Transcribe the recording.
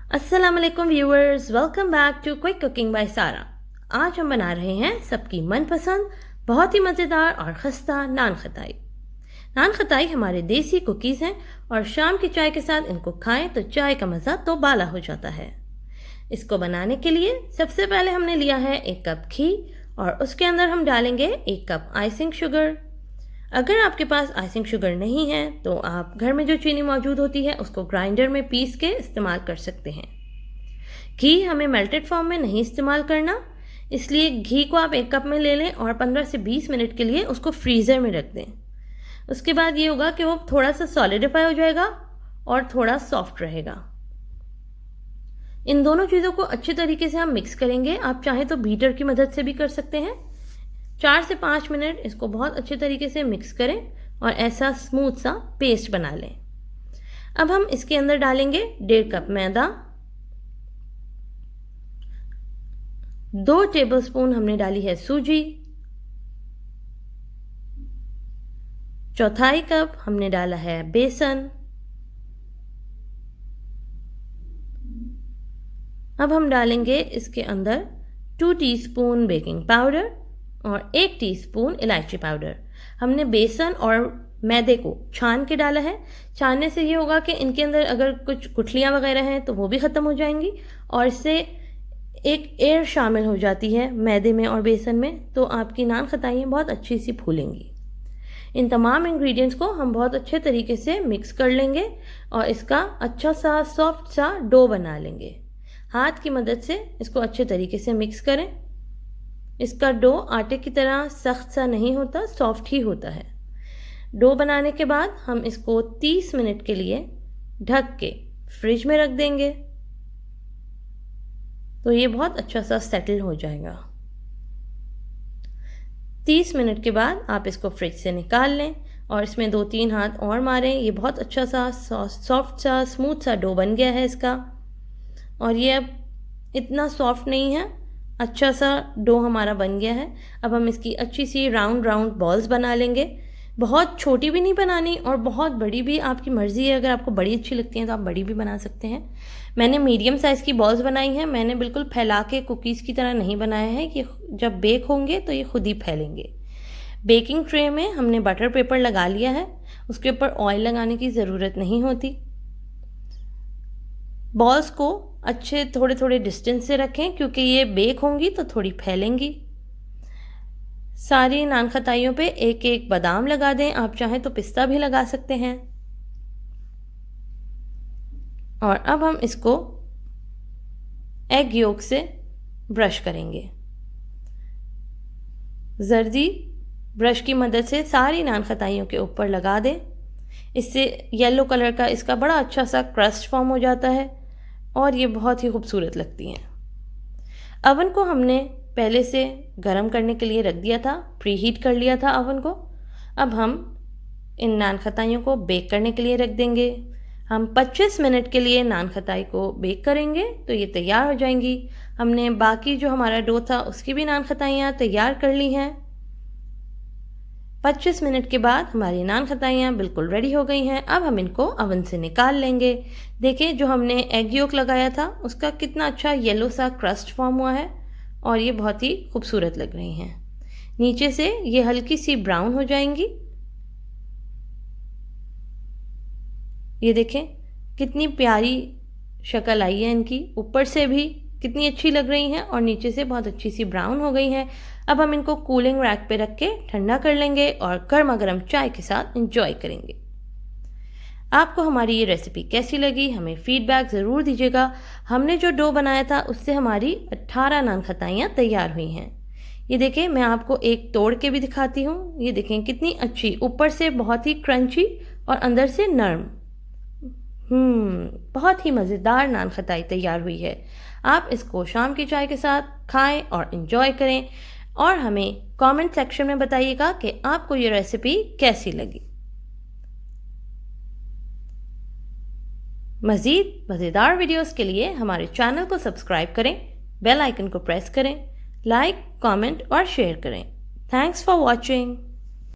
अस्सलाम वालेकुम viewers, welcome back to quick cooking by Sara. आज हम बना रहे हैं सबकी मनपसंद बहुत ही मज़ेदार और खस्ता नान खताई। नान खताई हमारे देसी कुकीज़ हैं और शाम की चाय के साथ इनको खाएं तो चाय का मज़ा तो बाला हो जाता है। इसको बनाने के लिए सबसे पहले हमने लिया है 1 कप घी और उसके अंदर हम डालेंगे 1 कप आइसिंग शुगर। अगर आपके पास आइसिंग शुगर नहीं है तो आप घर में जो चीनी मौजूद होती है उसको ग्राइंडर में पीस के इस्तेमाल कर सकते हैं। घी हमें मेल्टेड फॉर्म में नहीं इस्तेमाल करना, इसलिए घी को आप 1 कप में ले लें और 15 से 20 मिनट के लिए उसको फ्रीज़र में रख दें। उसके बाद ये होगा कि वो थोड़ा सा सॉलिडिफाई हो जाएगा और थोड़ा सॉफ्ट रहेगा। इन दोनों चीज़ों को अच्छे तरीके से हम मिक्स करेंगे। आप चाहें तो बीटर की मदद से भी कर सकते हैं। 4 से 5 मिनट इसको बहुत अच्छे तरीके से मिक्स करें और ऐसा स्मूथ सा पेस्ट बना लें। अब हम इसके अंदर डालेंगे 1.5 कप मैदा, 2 टेबलस्पून हमने डाली है सूजी, 1/4 कप हमने डाला है बेसन। अब हम डालेंगे इसके अंदर 2 टीस्पून बेकिंग पाउडर और 1 टीस्पून इलायची पाउडर। हमने बेसन और मैदे को छान के डाला है। छानने से ये होगा कि इनके अंदर अगर कुछ गुठलियाँ वगैरह हैं तो वो भी ख़त्म हो जाएंगी और इससे एक एयर शामिल हो जाती है मैदे में और बेसन में, तो आपकी नान खताइयाँ बहुत अच्छी सी फूलेंगी। इन तमाम इंग्रेडिएंट्स को हम बहुत अच्छे तरीके से मिक्स कर लेंगे और इसका अच्छा सा सॉफ्ट सा डो बना लेंगे। हाथ की मदद से इसको अच्छे तरीके से मिक्स करें। इसका डो आटे की तरह सख्त सा नहीं होता, सॉफ्ट ही होता है। डो बनाने के बाद हम इसको 30 मिनट के लिए ढक के फ्रिज में रख देंगे तो ये बहुत अच्छा सा सेटल हो जाएगा। 30 मिनट के बाद आप इसको फ्रिज से निकाल लें और इसमें 2-3 हाथ और मारें। ये बहुत अच्छा सा सॉफ्ट सा स्मूथ सा डो बन गया है इसका, और ये अब इतना सॉफ्ट नहीं है, अच्छा सा डो हमारा बन गया है। अब हम इसकी अच्छी सी राउंड राउंड बॉल्स बना लेंगे। बहुत छोटी भी नहीं बनानी और बहुत बड़ी भी, आपकी मर्ज़ी है। अगर आपको बड़ी अच्छी लगती हैं तो आप बड़ी भी बना सकते हैं। मैंने मीडियम साइज़ की बॉल्स बनाई हैं। मैंने बिल्कुल फैला के कुकीज़ की तरह नहीं बनाया है, ये जब बेक होंगे तो ये खुद ही फैलेंगे। बेकिंग ट्रे में हमने बटर पेपर लगा लिया है, उसके ऊपर ऑयल लगाने की ज़रूरत नहीं होती। बॉल्स को अच्छे थोड़े थोड़े डिस्टेंस से रखें क्योंकि ये बेक होंगी तो थोड़ी फैलेंगी। सारी नान खताइयों पे 1-1 बादाम लगा दें, आप चाहें तो पिस्ता भी लगा सकते हैं। और अब हम इसको एग योक से ब्रश करेंगे। जर्दी ब्रश की मदद से सारी नान खताइयों के ऊपर लगा दें। इससे येलो कलर का इसका बड़ा अच्छा सा क्रस्ट फॉर्म हो जाता है और ये बहुत ही खूबसूरत लगती हैं। अवन को हमने पहले से गरम करने के लिए रख दिया था, प्री हीट कर लिया था अवन को। अब हम इन नान खताइयों को बेक करने के लिए रख देंगे। हम 25 मिनट के लिए नान खताई को बेक करेंगे तो ये तैयार हो जाएंगी। हमने बाकी जो हमारा डो था उसकी भी नान खताइयाँ तैयार कर ली हैं। 25 मिनट के बाद हमारी नान खताइयाँ बिल्कुल रेडी हो गई हैं। अब हम इनको अवन से निकाल लेंगे। देखिए जो हमने एग योक लगाया था उसका कितना अच्छा येलो सा क्रस्ट फॉर्म हुआ है और ये बहुत ही खूबसूरत लग रही हैं। नीचे से ये हल्की सी ब्राउन हो जाएंगी। ये देखें कितनी प्यारी शक्ल आई है इनकी, ऊपर से भी कितनी अच्छी लग रही हैं और नीचे से बहुत अच्छी सी ब्राउन हो गई हैं। अब हम इनको कूलिंग रैक पे रख के ठंडा कर लेंगे और गर्मा गर्म चाय के साथ एंजॉय करेंगे। आपको हमारी ये रेसिपी कैसी लगी हमें फीडबैक ज़रूर दीजिएगा। हमने जो डो बनाया था उससे हमारी 18 नान खताइयाँ तैयार हुई हैं। ये देखें, मैं आपको एक तोड़ के भी दिखाती हूँ। ये देखें कितनी अच्छी, ऊपर से बहुत ही क्रंची और अंदर से नरम। बहुत ही मज़ेदार नान खताई तैयार हुई है। आप इसको शाम की चाय के साथ खाएं और एंजॉय करें और हमें कमेंट सेक्शन में बताइएगा कि आपको ये रेसिपी कैसी लगी। मज़ीद मज़ेदार वीडियोस के लिए हमारे चैनल को सब्सक्राइब करें, बेल आइकन को प्रेस करें, लाइक, कमेंट और शेयर करें। Thanks for watching.